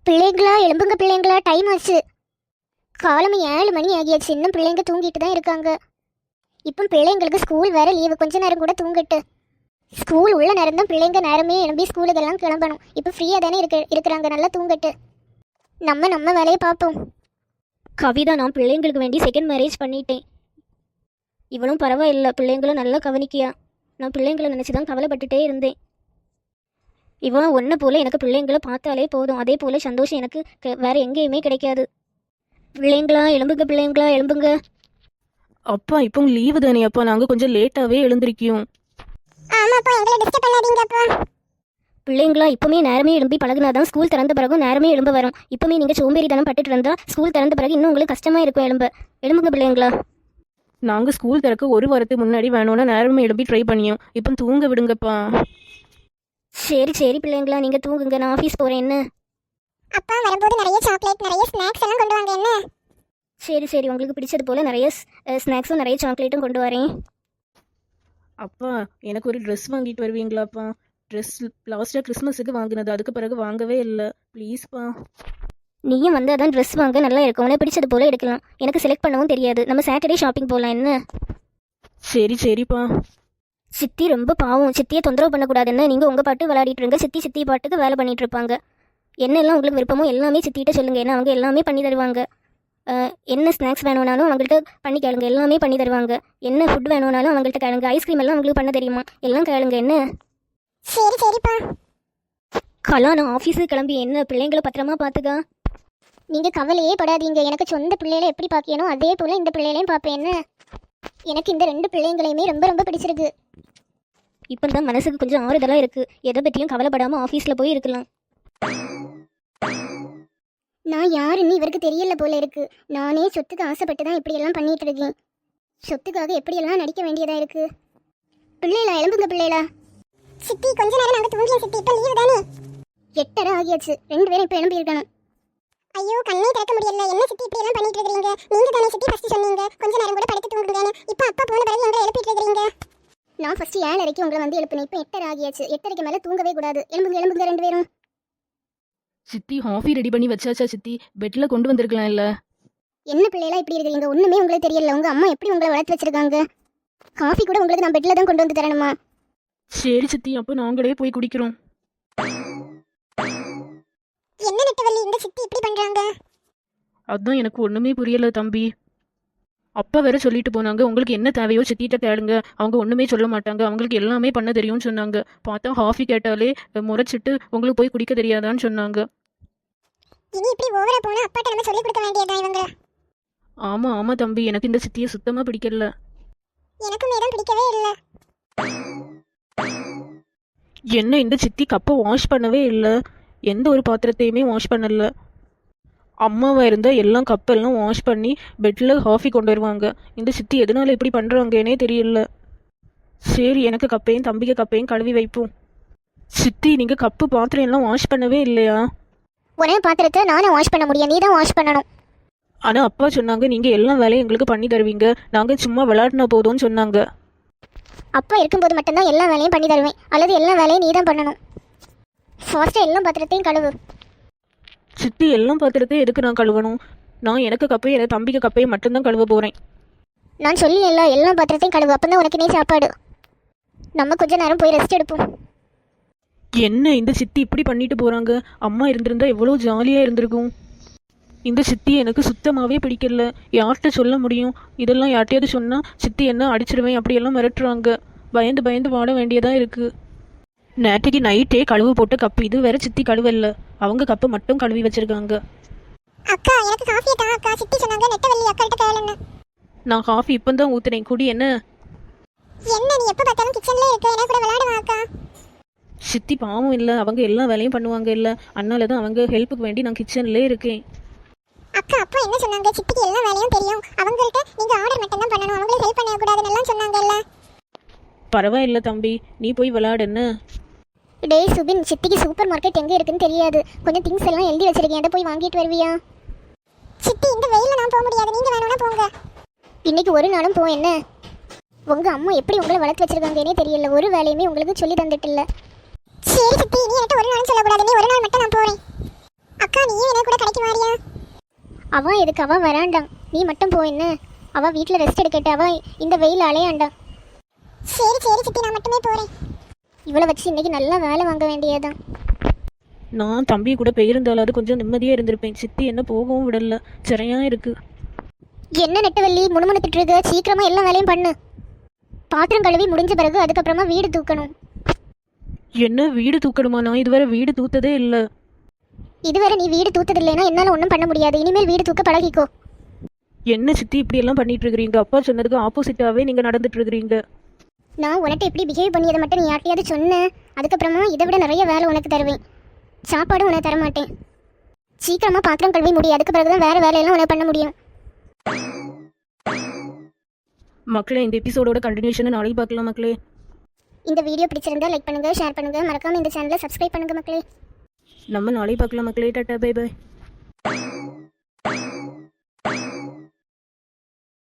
பிள்ளைங்களா எழும்புங்க பிள்ளைங்களா, டைம் ஆச்சு. காலம் 7 மணி ஆகியாச்சு, இன்னும் பிள்ளைங்க தூங்கிட்டு தான் இருக்காங்க. இப்போ பிள்ளைங்களுக்கு ஸ்கூல் வேற லீவு, கொஞ்ச நேரம் கூட தூங்கிட்டு. ஸ்கூல் உள்ள நேரம் தான் பிள்ளைங்க நேரமே எழும்பி ஸ்கூலுக்கெல்லாம் கிளம்பணும். இப்போ ஃப்ரீயாக தானே இருக்கிறாங்க, நல்லா தூங்கிட்டு. நம்ம வேலையை பார்ப்போம். கவிதா, நான் பிள்ளைங்களுக்கு வேண்டி செகண்ட் மேரேஜ் பண்ணிட்டேன். இவளும் பரவாயில்லை, பிள்ளைங்களும் நல்லா கவனிக்கியா. நான் பிள்ளைங்களை நினச்சி தான் கவலைப்பட்டுட்டே இருந்தேன். இவன் ஒன்றை போல் எனக்கு பிள்ளைங்களை பார்த்தாலே போதும், அதே போல் சந்தோஷம் எனக்கு வேறு எங்கேயுமே கிடைக்காது. பிள்ளைங்களா எழும்புங்க, பிள்ளைங்களா எழும்புங்க. அப்பா இப்போ லீவு தானே அப்பா, நாங்கள் கொஞ்சம் லேட்டாகவே எழுந்திருக்கோம். பிள்ளைங்களா இப்போமே நேரமே எழும்பி பழகுனாதான் ஸ்கூல் திறந்த பிறகும் நேரமே எழும்ப வரும். இப்போமே நீங்கள் சோம்பேறித்தனம் பட்டுட்டு இருந்தால் ஸ்கூல் திறந்த பிறகு இன்னும் உங்களுக்கு கஷ்டமாக இருக்கும் எழும்புங்க பிள்ளைங்களா. நாங்கள் ஸ்கூல் திறக்க ஒரு வாரத்துக்கு முன்னாடி வேணும்னா நேரமே எழுப்பி ட்ரை பண்ணியோம். இப்போ தூங்க விடுங்கப்பா. சரி பிள்ளைங்களா, நீங்கள் தூங்குங்க, நான் ஆஃபீஸ் போகிறேன். என்ன அப்பா வரும்போது நிறைய சாக்லேட், நிறைய ஸ்நாக்ஸ் எல்லாம் கொண்டு வாங்க. என்ன சரி, உங்களுக்கு பிடிச்சது போல் நிறைய ஸ்நாக்ஸும் நிறைய சாக்லேட்டும் கொண்டு வரேன். அப்பா எனக்கு ஒரு ட்ரெஸ் வாங்கிட்டு வருவீங்களாப்பா? ட்ரெஸ் லாஸ்ட்டாக கிறிஸ்மஸுக்கு வாங்கினது, அதுக்கு பிறகு வாங்கவே இல்லை. ப்ளீஸ்ப்பா. நீயும் வந்து அதான் ட்ரெஸ் வாங்க நல்லா இருக்கும், உனக்கு பிடிச்சது போல் எடுக்கலாம். எனக்கு செலக்ட் பண்ணவும் தெரியாது, நம்ம சாட்டர்டே ஷாப்பிங் போகலாம். என்ன சரிப்பா. சித்தி ரொம்ப பாவம், சித்தியை தொந்தரவு பண்ணக்கூடாதுன்னு நீங்கள் உங்கள் பாட்டு விளையாடிட்டு இருங்க. சித்தி பாட்டுக்கு வேலை பண்ணிட்டு இருப்பாங்க. என்னெல்லாம் உங்களுக்கு விருப்பமோ எல்லாமே சித்திகிட்ட சொல்லுங்கள், ஏன்னா அவங்க எல்லாமே பண்ணி தருவாங்க. என்ன ஸ்நாக்ஸ் வேணும்னாலும் அவங்கள்ட்ட பண்ணி கேளுங்க, எல்லாமே பண்ணி தருவாங்க. என்ன ஃபுட் வேணும்னாலும் அவங்கள்ட்ட கேளுங்க. ஐஸ்கிரீம் எல்லாம் அவங்களுக்கு பண்ண தெரியுமா, எல்லாம் கேளுங்க. என்ன சரிப்பா. கலா, நான் ஆஃபீஸுக்கு கிளம்பி என்ன பிள்ளைங்களை பத்திரமா பார்த்துக்கா. நீங்கள் கவலையே படாதீங்க, எனக்கு சொந்த பிள்ளைகளை எப்படி பார்க்கணும் அதே போல் இந்த பிள்ளைகளையும் பார்ப்பேன். என்ன எனக்கு இந்த 2 பிள்ளைங்களையுமே ரொம்ப ரொம்ப பிடிச்சிருக்கு. இப்போ தான் மனசுக்கு கொஞ்சம் ஆறுதலாக இருக்குது, எதை பற்றியும் கவலைப்படாமல் ஆஃபீஸில் போய் இருக்கலாம். நான் யாருன்னு இவருக்கு தெரியல போல இருக்கு. நானே சொத்துக்கு ஆசைப்பட்டு தான் இப்படியெல்லாம் பண்ணிட்டு இருக்கேன். சொத்துக்காக எப்படியெல்லாம் நடிக்க வேண்டியதா இருக்கு. பிள்ளைகளா எழும்புங்க பிள்ளைகளா. சித்தி கொஞ்ச நேரம் நாங்கள் தூங்கிய சித்தி, இப்போ லீவு தானே. 8:30 ஆகியாச்சு, 2 பேரும் இப்போ எழும்பி இருக்கணும். ஐயோ கண்ணே திறக்க முடியல. என்ன சித்தி இப்படி எல்லாம் பண்ணிட்டு இருக்கீங்க? நீங்க தானே சித்தி ஃபர்ஸ்ட் சொன்னீங்க கொஞ்ச நேரம் கூட படுத்து தூங்குங்கன்னு. இப்போ அப்பா போன பிறகு எங்களை எழுப்பிட்டு இருக்கீங்க. நான் ஃபர்ஸ்ட் 7:30 உங்களை வந்து எழுப்பினேன், இப்போ 8:30 ஆகியாச்சு. 8:30 மேலே தூங்கவே கூடாது. எழும்புங்க 2 பேரும். சித்தி காஃபி ரெடி பண்ணி வச்சாச்சா சித்தி? பெட்டில் கொண்டு வந்திருக்கலாம் இல்லை? என்ன பிள்ளைகளா இப்படி இருக்கிறீங்க? ஒண்ணுமே உங்களுக்கு தெரியல. உங்க அம்மா எப்படி உங்களை வளர்த்து வச்சிருக்காங்க? காஃபி கூட உங்களுக்கு நான் பெட்ல தான் கொண்டு வந்து தரணுமா? சரி சித்தி, அப்போ நாங்களே போய் குடிக்கிறோம். என்ன நெட்டவள்ளி, இந்த சித்தி இப்படி பண்றாங்க? அதுதான் எனக்கு ஒன்றுமே புரியல தம்பி. அப்பா வேற சொல்லிட்டு போனாங்க, உங்களுக்கு என்ன தேவையோ சித்திட்ட கேளுங்க, அவங்க ஒன்றுமே சொல்ல மாட்டாங்க, அவங்களுக்கு எல்லாமே பண்ண தெரியும்னு சொன்னாங்க. பார்த்தா காஃபி கேட்டாலே முறைச்சிட்டு உங்களுக்கு போய் குடிக்க தெரியாதான்னு சொன்னாங்க. இனி இப்படி ஓவரா போனா அப்பாட்ட நம்ம சொல்லி கொடுக்க வேண்டியதா இவங்க? ஆமாம் தம்பி, எனக்கு இந்த சித்தியை சுத்தமாக பிடிக்கல. எனக்கும் மேடம் பிடிக்கவே இல்லை. என்ன இந்த சித்தி கப்பை வாஷ் பண்ணவே இல்லை, எந்த ஒரு பாத்திரத்தையுமே வாஷ் பண்ணல. அம்மாவாக இருந்தால் எல்லாம் கப்பெல்லாம் வாஷ் பண்ணி பெட்டில் காஃபி கொண்டு வருவாங்க. இந்த சித்தி எதனால இப்படி பண்ணுறாங்கன்னே தெரியல. சரி, எனக்கு கப்பையும் தம்பிக்கு கப்பையும் கழுவி வைப்போம். சித்தி, நீங்கள் கப்பு பாத்திரம் எல்லாம் வாஷ் பண்ணவே இல்லையா? ஒரே பாத்திரத்தை நானே வாஷ் பண்ண முடியும், நீ தான் வாஷ் பண்ணணும். ஆனால் அப்பா சொன்னாங்க நீங்கள் எல்லா வேலையும் எங்களுக்கு பண்ணி தருவீங்க, நாங்கள் சும்மா விளையாடினா போதும்னு சொன்னாங்க. அப்பா இருக்கும்போது மட்டும்தான் எல்லா வேலையும் பண்ணி தருவேன், அல்லது எல்லா வேலையும் நீ தான் பண்ணணும். ஃபாஸ்ட்டாக எல்லா பாத்திரத்தையும் கழுவு. சித்தி, எல்லாம் பாத்திரத்தையும் எதுக்கு நான் கழுவணும்? நான் எனக்கு கப்பையும் என் தம்பிக்கு கப்பையும் மட்டும்தான் கழுவ போகிறேன். நான் சொல்லியல்ல, எல்லா பாத்திரத்தையும் கழுவு, அப்போ தான் உனக்கு நீ சாப்பாடு. நம்ம கொஞ்ச நேரம் போய் ரெஸ்ட் எடுப்போம். என்ன இந்த சித்தி இப்படி பண்ணிட்டு போகிறாங்க? அம்மா இருந்திருந்தா எவ்வளோ ஜாலியாக இருந்திருக்கும். இந்த சித்தி எனக்கு சுத்தமாகவே பிடிக்கல. யார்கிட்ட சொல்ல முடியும்? இதெல்லாம் யார்ட்டையாவது சொன்னால் சித்தி என்ன அடிச்சிடுவேன் அப்படியெல்லாம் மிரட்டுறாங்க. பயந்து வாட வேண்டியதாக இருக்குது. நேற்றுக்கு நைட்டே கழுவு போட்ட கப்பு, இது வேற சித்தி கழுவல்ல, அவங்க கப்பை மட்டும் கழுவி வச்சிருக்காங்க. அக்கா எனக்கு காஃபி தா அக்கா, சித்தி சொன்னாங்க நெட்டவள்ளி அக்காட்ட கேளுன்னு. நான் காஃபி இப்போ தான் ஊற்றுனேன், குடி. என்ன நீ எப்போ பார்த்தாலும் கிச்சன்ல இருக்க, என்ன கூட விளையாடுவா அக்கா? சித்தி பாவம் இல்லை, அவங்க எல்லா வேலையும் பண்ணுவாங்க இல்லை, அதனால தான் அவங்க ஹெல்ப்புக்கு வேண்டி நான் கிச்சன்லேயே இருக்கேன். அக்கா அப்பா என்ன சொன்னாங்க? சித்திக்கு எல்லா வேலையும் தெரியும், அவங்கள்ட்ட நீங்க ஆர்டர் மட்டும் தான் பண்ணணும், அவங்களுக்கு ஹெல்ப் பண்ண கூடாதுன்னு எல்லாம் சொன்னாங்கல்ல. பரவாயில்ல தம்பி, நீ போய் விளையாடுன்னு. டேய் சுபின், சித்திக்கு சூப்பர் மார்க்கெட் எங்கே இருக்குன்னு தெரியாது, கொஞ்சம் திங்ஸ் எல்லாம் எழுதி வச்சிருக்கேன், அதை போய் வாங்கிட்டு வருவியா? சித்தி இந்த வெயில நான் போக முடியாது, நீங்க வேணும்னா போங்க. இன்னைக்கு ஒரு நாளும் போ. என்ன உங்க அம்மா எப்படி உங்களை வளர்த்து வச்சிருக்காங்கன்னே தெரியல, ஒரு வேலையுமே உங்களுக்கு சொல்லி தந்துட்டு இல்லை. சரி சித்தி, நீ என்கிட்ட ஒரு நாள் சொல்லக்கூடாது, நீ ஒரு நாள் மட்டும் நான் போறேன். அக்கா நீ அவன் எதுக்கு அவன் வராண்டாம், நீ மட்டும் போ என்ன. அவள் வீட்டில் ரெஸ்ட் எடுக்கட்டு, அவள் இந்த வெயில் அலையாண்டாம். சரி சரி சித்தி, நான் மட்டுமே போகிறேன். இவளை வச்சு இன்னைக்கு நல்லா வேலை வாங்க வேண்டியதான். நான் தம்பி கூட போயிருந்தாலும் அது கொஞ்சம் நிம்மதியாக இருந்திருப்பேன். சித்தி என்ன போகவும் விடல, சரியா இருக்கு. என்ன நெட்டவள்ளி முணுமுணுத்துட்டு இருக்க, சீக்கிரமா எல்லா வேலையும் பண்ணு. பாத்திரம் கழுவி முடிஞ்ச பிறகு அதுக்கப்புறமா வீடு தூக்கணும். என்ன வீடு தூக்கணுமா? நான் இதுவரை வீடு தூத்ததே இல்லை. இதுவரை நீ வீடு தூத்தது இல்லைன்னா என்னால் ஒன்றும் பண்ண முடியாது. இனிமேல் வீடு தூக்க பழகிக்கோ. என்ன சித்தி இப்படி எல்லாம் பண்ணிட்டு இருக்கிறீங்க? அப்பா சொன்னதுக்கு ஆப்போசிட்டாவே நீங்க நடந்துட்டு இருக்கிறீங்க. நான் உனக்கு எப்படி பிஹேவ் பண்ணியதை மட்டும் நீ யார்ட்டையாவது சொன்னேன், அதுக்கப்புறமா இதை விட நிறைய வேலை உனக்கு தருவேன். சாப்பாடும் உனக்கு தர மாட்டேன். சீக்கிரமா பாத்திரம் கழுவி முடியும், அதுக்கு பிறகுதான் வேற வேலையெல்லாம் உனக்கு பண்ண முடியும். மக்களே, இந்த எபிசோடோட கண்டினியூஷனை நாளைக்கு பார்க்கலாம் மக்களே. இந்த வீடியோ பிடிச்சிருந்தா லைக் பண்ணுங்க, ஷேர் பண்ணுங்க, மறக்காம இந்த சேனலை சப்ஸ்கிரைப் பண்ணுங்க மக்களே. நம்ம நாளைக்கு பார்க்கலாம் மக்களே. Tata, bye by.